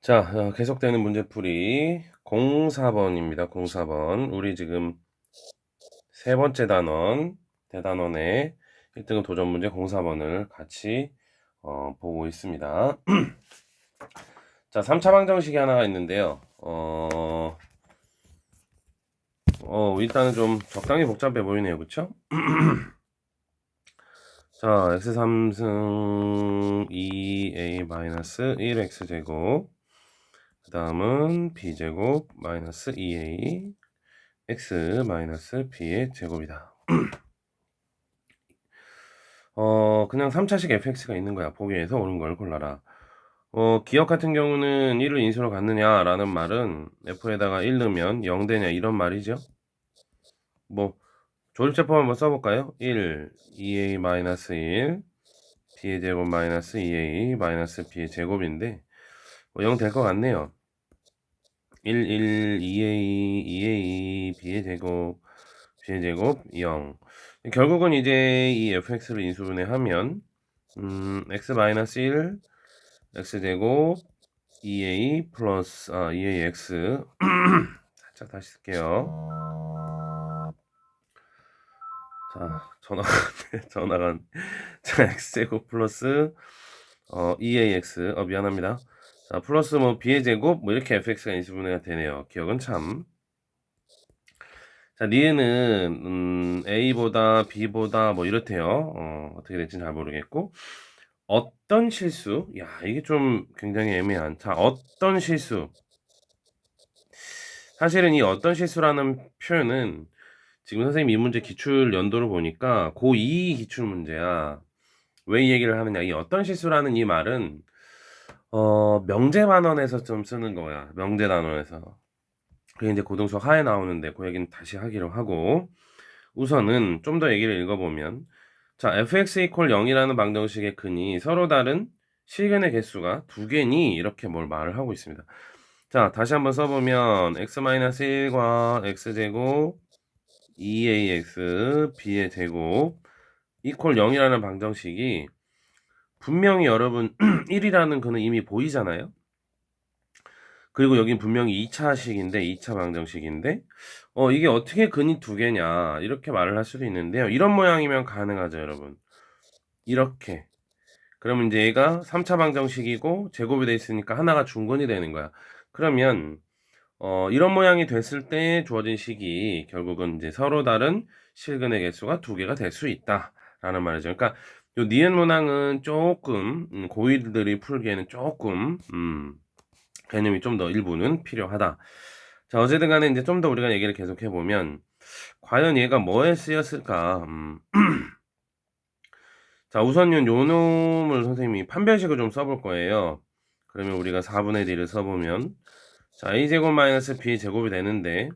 자, 계속되는 문제풀이 04번입니다. 04번. 우리 지금 세 번째 단원, 대단원의 1등급 도전 문제 04번을 같이 보고 있습니다. 자, 3차 방정식이 하나가 있는데요. 일단은 좀 적당히 복잡해 보이네요. 그쵸? 자, x3승 2a-1x제곱. 그 다음은 b제곱 마이너스 2a x 마이너스 b의 제곱이다. 그냥 3차식 fx가 있는 거야. 보기에서 옳은 걸 골라라. 기억 같은 경우는 1을 인수로 갖느냐라는 말은 f에다가 1 넣으면 0 되냐 이런 말이죠. 뭐 조립제법 한번 써볼까요? 1, 2a-1 b의 제곱 마이너스 2a 마이너스 b의 제곱인데 0 될 것 같네요. 1, 1, 2a, 2a, b의 제곱, b의 제곱, 0. 결국은 이제 이 fx를 인수분해하면 x-1 x제곱 2a 플러스 2ax 살짝 다시 쓸게요. 자, 전화가 전화가 자, x제곱 플러스 2ax 미안합니다. 자, 플러스 뭐 b의 제곱 뭐 이렇게 fx가 인수분해가 되네요. 기억은 참. 자, 니은은 a보다 b보다 뭐 이렇대요. 어떻게 될지는 잘 모르겠고 어떤 실수? 야, 이게 좀 굉장히 애매한. 자, 어떤 실수? 사실은 이 어떤 실수라는 표현은 지금 선생님 이 문제 기출 연도를 보니까 고2 기출 문제야. 왜 이 얘기를 하느냐? 이 어떤 실수라는 이 말은 명제반원에서 좀 쓰는 거야. 명제단원에서. 그게 이제 고등수 하에 나오는데 그 얘기는 다시 하기로 하고 우선은 좀 더 얘기를 읽어보면 자, fx 이퀄 0이라는 방정식의 근이 서로 다른 실근의 개수가 두 개니 이렇게 뭘 말을 하고 있습니다. 자, 다시 한번 써보면 x-1과 x제곱 2ax b의 제곱 이퀄 0이라는 방정식이 분명히 여러분 1이라는 근은 이미 보이잖아요. 그리고 여긴 분명히 2차식인데 2차 방정식인데 이게 어떻게 근이 두 개냐 이렇게 말을 할 수도 있는데요. 이런 모양이면 가능하죠, 여러분. 이렇게. 그러면 이제 얘가 3차 방정식이고 제곱이 돼 있으니까 하나가 중근이 되는 거야. 그러면 이런 모양이 됐을 때 주어진 식이 결국은 이제 서로 다른 실근의 개수가 두 개가 될 수 있다라는 말이죠. 그러니까 요 니은 문항은 조금 고1들이 풀기에는 조금 개념이 좀 더 일부는 필요하다. 자, 어쨌든 간에 이제 좀 더 우리가 얘기를 계속해 보면 과연 얘가 뭐에 쓰였을까? 자, 우선 요 놈을 선생님이 판별식을 좀 써볼 거예요. 그러면 우리가 4분의 D를 써보면 자, a제곱 마이너스 b제곱이 되는데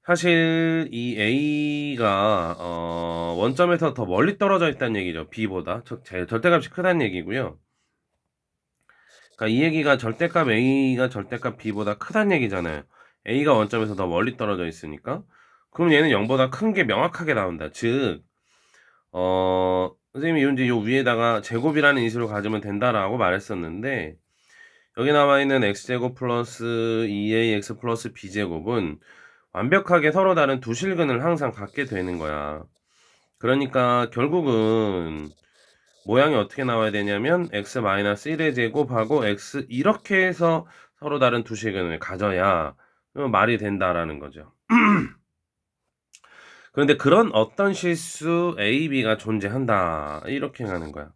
사실 이 a가 원점에서 더 멀리 떨어져 있다는 얘기죠. b보다 절대값이 크다는 얘기고요. 그러니까 이 얘기가 절대값 a가 절대값 b보다 크다는 얘기잖아요. a가 원점에서 더 멀리 떨어져 있으니까 그럼 얘는 0보다 큰 게 명확하게 나온다. 즉 선생님이 이제 요 위에다가 제곱이라는 인수를 가지면 된다라고 말했었는데 여기 나와 있는 x제곱 플러스 2ax 플러스 b제곱은 완벽하게 서로 다른 두 실근을 항상 갖게 되는 거야. 그러니까 결국은 모양이 어떻게 나와야 되냐면 x-1의 제곱하고 x 이렇게 해서 서로 다른 두 실근을 가져야 말이 된다라는 거죠. 그런데 그런 어떤 실수 A, B가 존재한다 이렇게 하는 거야.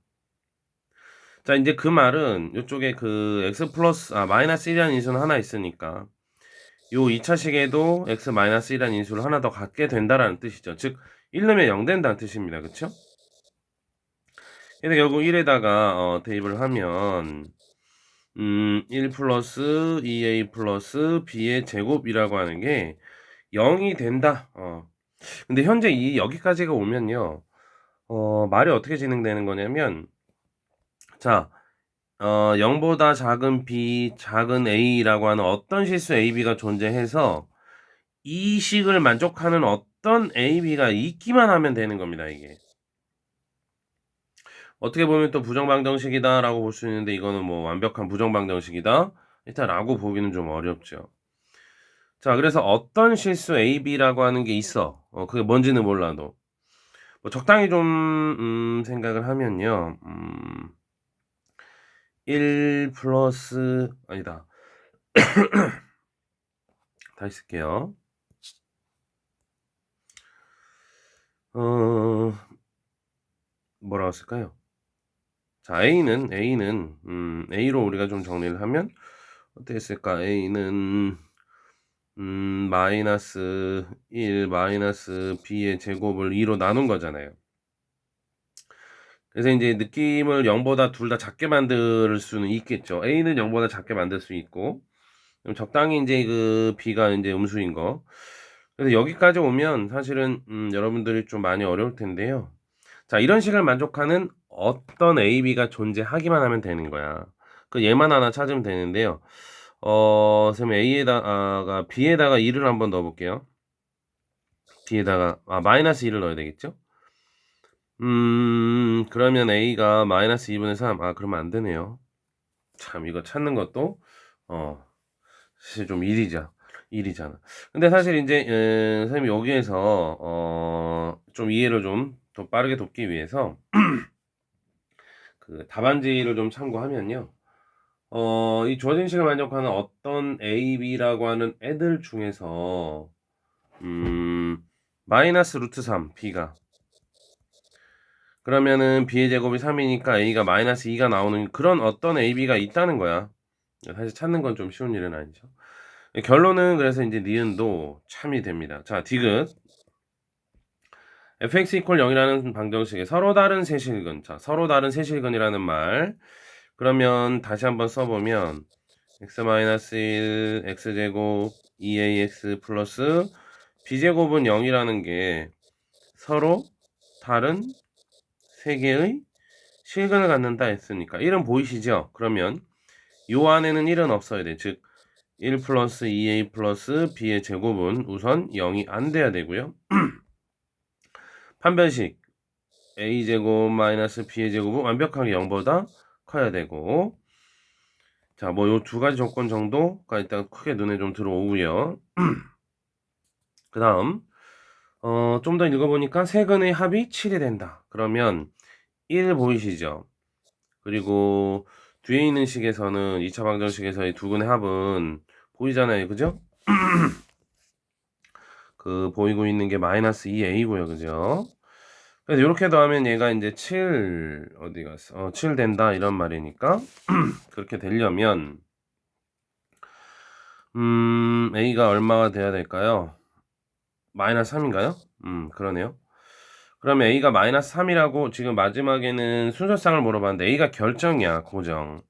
자, 이제 그 말은 이쪽에 그 x 플러스 마이너스 1이라는 인수는 하나 있으니까 요 2차식에도 x 마이너스 1이라는 인수를 하나 더 갖게 된다라는 뜻이죠. 즉 1 넣으면 0 된다는 뜻입니다. 그쵸? 그래서 결국 1에다가 대입을 하면 1 플러스 2a 플러스 b의 제곱이라고 하는 게 0이 된다. 근데 현재 이 여기까지가 오면요. 말이 어떻게 진행되는 거냐면 자, 0보다 작은 b, 작은 a라고 하는 어떤 실수 a, b가 존재해서 이 식을 만족하는 어떤 a, b가 있기만 하면 되는 겁니다, 이게. 어떻게 보면 또 부정방정식이다라고 볼 수 있는데 이거는 뭐 완벽한 부정방정식이다 일단 라고 보기는 좀 어렵죠. 자, 그래서 어떤 실수 AB라고 하는 게 있어. 그게 뭔지는 몰라도. 뭐 적당히 좀, 생각을 하면요. 1 플러스, 아니다. 다시 쓸게요. 어, 뭐라고 쓸까요? 자, A로 우리가 좀 정리를 하면, 어떻게 쓸까? A는, 마이너스 1 마이너스 B의 제곱을 2로 나눈 거잖아요. 그래서 이제 느낌을 0보다 둘 다 작게 만들 수는 있겠죠. A는 0보다 작게 만들 수 있고, 그럼 적당히 이제 그 B가 이제 음수인 거. 그래서 여기까지 오면 사실은, 여러분들이 좀 많이 어려울 텐데요. 자, 이런 식을 만족하는 어떤 A, B가 존재하기만 하면 되는 거야. 그 얘만 하나 찾으면 되는데요. 선생님 A에다가 B에다가 2를 한번 넣어볼게요. B에다가 마이너스 2를 넣어야 되겠죠? 그러면 A가 마이너스 2분의 3. 그러면 안 되네요. 참, 이거 찾는 것도, 사실 좀 일이잖아. 근데 사실 이제, 선생님이 여기에서, 좀 이해를 좀 더 빠르게 돕기 위해서, 그 답안지를 좀 참고하면요. 이 주어진 식을 만족하는 어떤 A, B라고 하는 애들 중에서, 마이너스 루트 3, B가. 그러면은 B의 제곱이 3이니까 A가 마이너스 2가 나오는 그런 어떤 A, B가 있다는 거야. 사실 찾는 건 좀 쉬운 일은 아니죠. 결론은 그래서 이제 니은도 참이 됩니다. 자, 디귿. fx 이퀄 0이라는 방정식에 서로 다른 세실근. 자, 서로 다른 세실근이라는 말. 그러면 다시 한번 써보면 x-1 x제곱 2ax 플러스 b제곱은 0이라는 게 서로 다른 세 개의 실근을 갖는다 했으니까 1은 보이시죠? 그러면 요 안에는 1은 없어야 돼. 즉 1 플러스 2a 플러스 b의 제곱은 우선 0이 안 돼야 되고요. 판별식 a제곱 마이너스 b의 제곱은 완벽하게 0보다 커야 되고, 자, 뭐 요 두 가지 조건 정도가 일단 크게 눈에 좀 들어오고요. 그 다음 좀 더 읽어보니까 세근의 합이 7이 된다. 그러면 1 보이시죠? 그리고 뒤에 있는 식에서는 2차 방정식에서의 두 근의 합은 보이잖아요. 그죠? 그 보이고 있는 게 마이너스 2a고요. 그죠? 그래서 이렇게 더하면 얘가 이제 7 어디 갔어? 7 된다 이런 말이니까 그렇게 되려면 a가 얼마가 돼야 될까요? 마이너스 3인가요? 그러네요. 그러면 a가 마이너스 3이라고 지금 마지막에는 순서상을 물어봤는데 a가 결정이야, 고정.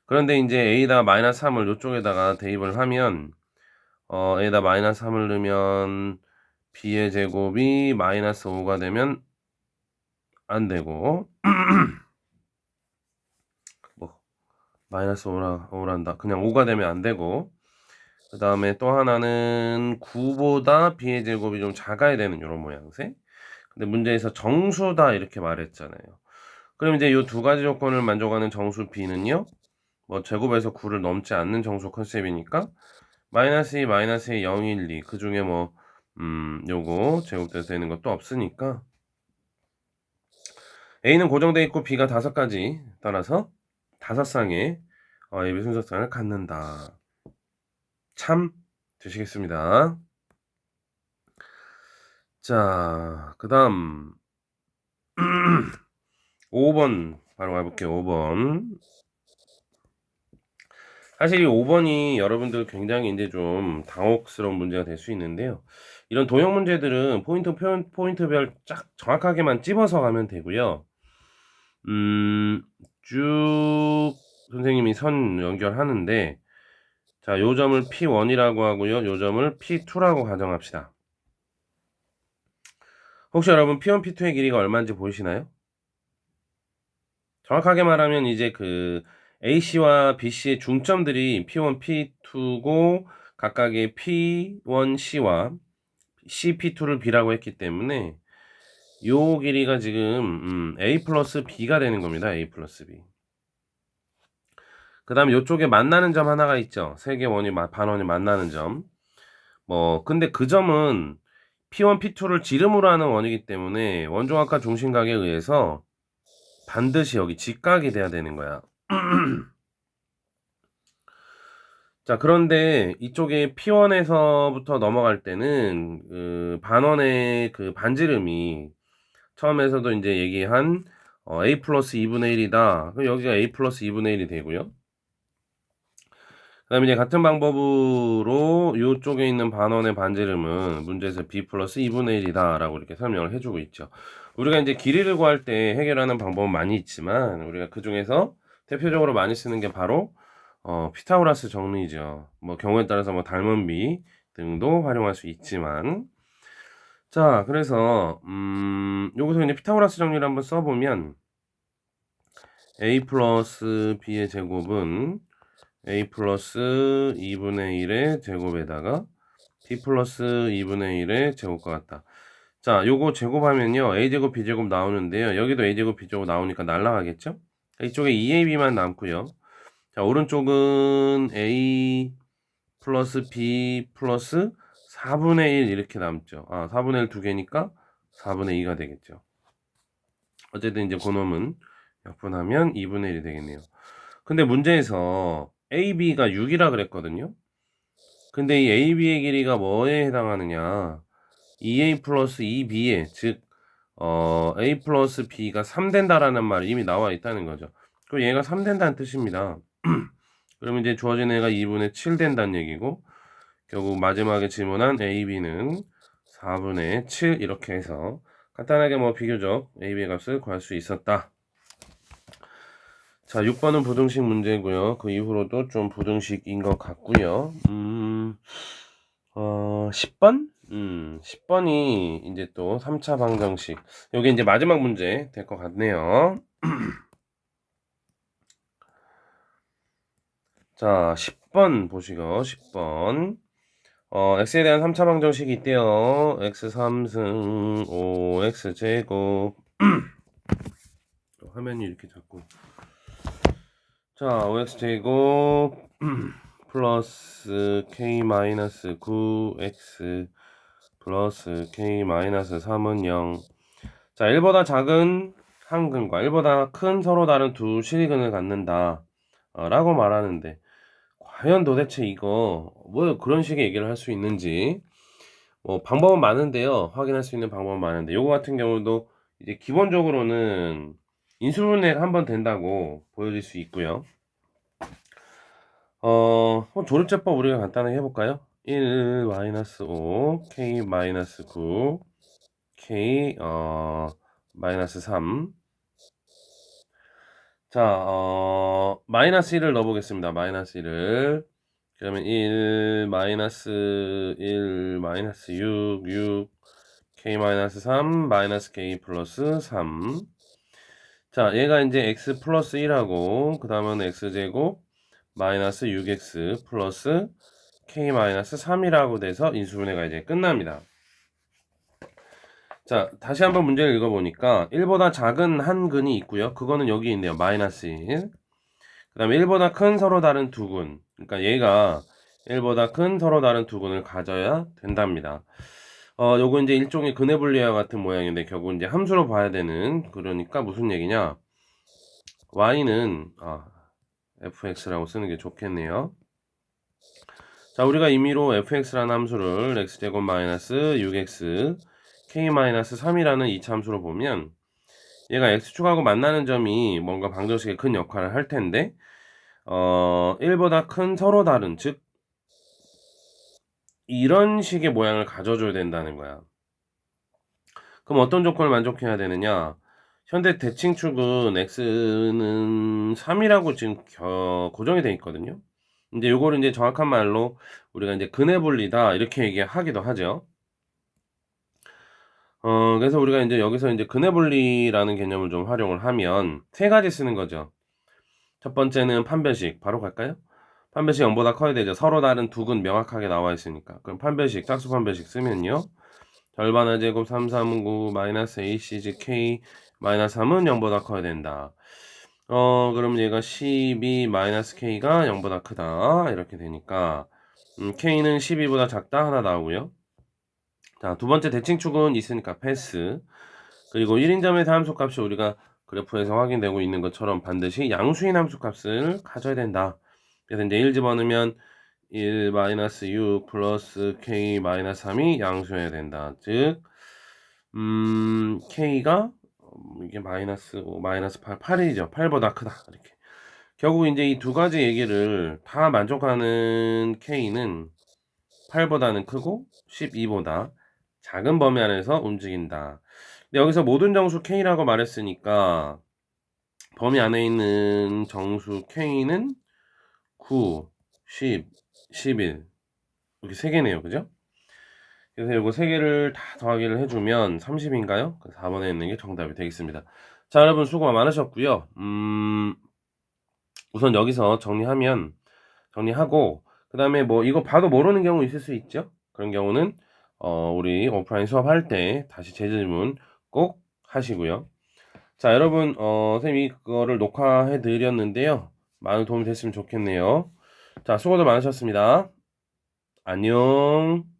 그런데 이제 a에다가 마이너스 3을 이쪽에다가 대입을 하면 a에다 마이너스 3을 넣으면 b의 제곱이 마이너스 5가 되면 안 되고 뭐 마이너스 5란다. 그냥 5가 되면 안 되고 그 다음에 또 하나는 9보다 b의 제곱이 좀 작아야 되는 이런 모양새. 근데 문제에서 정수다 이렇게 말했잖아요. 그럼 이제 이 두 가지 조건을 만족하는 정수 b는요. 뭐 제곱에서 9를 넘지 않는 정수 컨셉이니까 마이너스 2, 마이너스 2, 0, 1, 2. 그 중에 뭐 요거 제곱돼서 되는 것도 없으니까 A는 고정돼 있고 B가 5가지 따라서 5쌍의 예비 순서상을 갖는다. 참 되시겠습니다. 자, 그 다음 5번 바로 가볼게요. 5번. 사실 이 5번이 여러분들 굉장히 이제 좀 당혹스러운 문제가 될 수 있는데요. 이런 도형 문제들은 포인트별 쫙 정확하게만 찝어서 가면 되고요. 쭉 선생님이 선 연결하는데, 자, 요 점을 P1이라고 하고요. 요 점을 P2라고 가정합시다. 혹시 여러분 P1, P2의 길이가 얼마인지 보이시나요? 정확하게 말하면 이제 그 AC와 BC의 중점들이 P1, P2고 각각의 P1C와 CP2를 B라고 했기 때문에 요 길이가 지금 A 플러스 B가 되는 겁니다. A 플러스 B. 그 다음에 이쪽에 만나는 점 하나가 있죠. 세 개 반원이 만나는 점. 근데 그 점은 P1, P2를 지름으로 하는 원이기 때문에 원종합과 중심각에 의해서 반드시 여기 직각이 돼야 되는 거야. 자, 그런데 이쪽에 P1에서부터 넘어갈 때는 그 반원의 그 반지름이 처음에서도 이제 얘기한 A 플러스 2분의 1이다. 그럼 여기가 A 플러스 2분의 1이 되고요. 그 다음에 이제 같은 방법으로 이쪽에 있는 반원의 반지름은 문제에서 B 플러스 2분의 1이다 라고 이렇게 설명을 해주고 있죠. 우리가 이제 길이를 구할 때 해결하는 방법은 많이 있지만 우리가 그 중에서 대표적으로 많이 쓰는 게 바로 피타고라스 정리죠. 경우에 따라서 닮은 비 등도 활용할 수 있지만, 자, 그래서 여기서 이제 피타고라스 정리를 한번 써보면 A 플러스 B의 제곱은 A 플러스 2분의 1의 제곱에다가 B 플러스 2분의 1의 제곱과 같다. 자, 요거 제곱하면요 A제곱 B제곱 나오는데요, 여기도 A제곱 B제곱 나오니까 날라가겠죠. 이쪽에 2AB만 남고요. 자, 오른쪽은 A 플러스 B 플러스 4분의 1 이렇게 남죠. 4분의 1 두 개니까 4분의 2가 되겠죠. 어쨌든 이제 그놈은 약분하면 2분의 1이 되겠네요. 근데 문제에서 AB가 6이라 그랬거든요. 근데 이 AB의 길이가 뭐에 해당하느냐? 2A 플러스 2B에, 즉 A 플러스 B가 3 된다라는 말이 이미 나와 있다는 거죠. 그럼 얘가 3 된다는 뜻입니다. 그러면 이제 주어진 애가 2분의 7 된다는 얘기고, 결국 마지막에 질문한 AB는 4분의 7 이렇게 해서 간단하게 비교적 AB의 값을 구할 수 있었다. 자, 6번은 부등식 문제고요. 그 이후로도 좀 부등식인 것 같고요. 10번? 10번이 이제 또 3차 방정식. 여기 이제 마지막 문제 될 것 같네요. 자, 10번 보시고, 10번. x에 대한 3차 방정식이 있대요. x 3승 5x 제곱. 화면이 이렇게 자꾸. 자, 5x 제곱 플러스 k 마이너스 9x 플러스 k 마이너스 3은 0. 자, 1보다 작은 한 근과 1보다 큰 서로 다른 두 실근을 갖는다 라고 말하는데, 과연 도대체 이거 그런 식의 얘기를 할 수 있는지 방법은 많은데요. 확인할 수 있는 방법은 많은데, 요거 같은 경우도 이제 기본적으로는 인수분해가 한번 된다고 보여질 수 있고요. 조립제법 우리가 간단하게 해볼까요? 1 마이너스 5 k 마이너스 9 k 마이너스 3. 자, 마이너스 1을 넣어보겠습니다. 마이너스 1을. 그러면 1 마이너스 1 마이너스 6 k 마이너스 3 마이너스 k 플러스 3. 자, 얘가 이제 x 플러스 1하고 그 다음은 x제곱 마이너스 6x 플러스 k 마이너스 3이라고 돼서 인수분해가 이제 끝납니다. 자, 다시 한번 문제를 읽어보니까 1보다 작은 한 근이 있고요. 그거는 여기 있네요. 마이너스 1. 그 다음에 1보다 큰 서로 다른 두 근. 그러니까 얘가 1보다 큰 서로 다른 두 근을 가져야 된답니다. 요거 이제 일종의 근해 분리와 같은 모양인데 결국 이제 함수로 봐야 되는, 그러니까 무슨 얘기냐? y는 fx라고 쓰는 게 좋겠네요. 자, 우리가 임의로 fx라는 함수를 x제곱 마이너스 6x k 마이너스 3이라는 이차 함수로 보면 얘가 x축하고 만나는 점이 뭔가 방정식에 큰 역할을 할 텐데 1보다 큰 서로 다른, 즉 이런 식의 모양을 가져줘야 된다는 거야. 그럼 어떤 조건을 만족해야 되느냐? 현대 대칭축은 x는 3이라고 지금 고정이 되어 있거든요. 이제 요거를 이제 정확한 말로 우리가 이제 근해 분리다 이렇게 얘기하기도 하죠. 그래서 우리가 이제 여기서 이제 근해 분리라는 개념을 좀 활용을 하면 세 가지 쓰는 거죠. 첫 번째는 판별식, 바로 갈까요? 판별식 0보다 커야 되죠. 서로 다른 두 근 명확하게 나와 있으니까. 그럼 판별식, 짝수 판별식 쓰면요. 절반 하제곱 3, 3, 9 마이너스 AC, 즉 K 마이너스 3은 0보다 커야 된다. 그럼 얘가 12 마이너스 k가 0보다 크다. 이렇게 되니까 k는 12보다 작다 하나 나오고요. 자, 두 번째 대칭축은 있으니까 패스. 그리고 1인점의 함수값이 우리가 그래프에서 확인되고 있는 것처럼 반드시 양수인 함수값을 가져야 된다. 그래서 이제 1 집어넣으면 1 마이너스 6 플러스 k 마이너스 3이 양수여야 된다. 즉 k가 이게 마이너스 5, 마이너스 8, 8이죠. 8보다 크다. 이렇게. 결국 이제 이 두 가지 얘기를 다 만족하는 k는 8보다는 크고 12보다 작은 범위 안에서 움직인다. 근데 여기서 모든 정수 k라고 말했으니까 범위 안에 있는 정수 k는 9, 10, 11 이렇게 세 개네요. 그죠? 그래서 이거 세 개를 다 더하기를 해주면 30인가요? 4번에 있는 게 정답이 되겠습니다. 자, 여러분 수고 많으셨고요. 우선 여기서 정리하고 그 다음에 뭐 이거 봐도 모르는 경우 있을 수 있죠. 그런 경우는 우리 오프라인 수업할 때 다시 재질문 꼭 하시고요. 자, 여러분 선생님이 그거를 녹화해 드렸는데요. 많은 도움이 됐으면 좋겠네요. 자, 수고들 많으셨습니다. 안녕.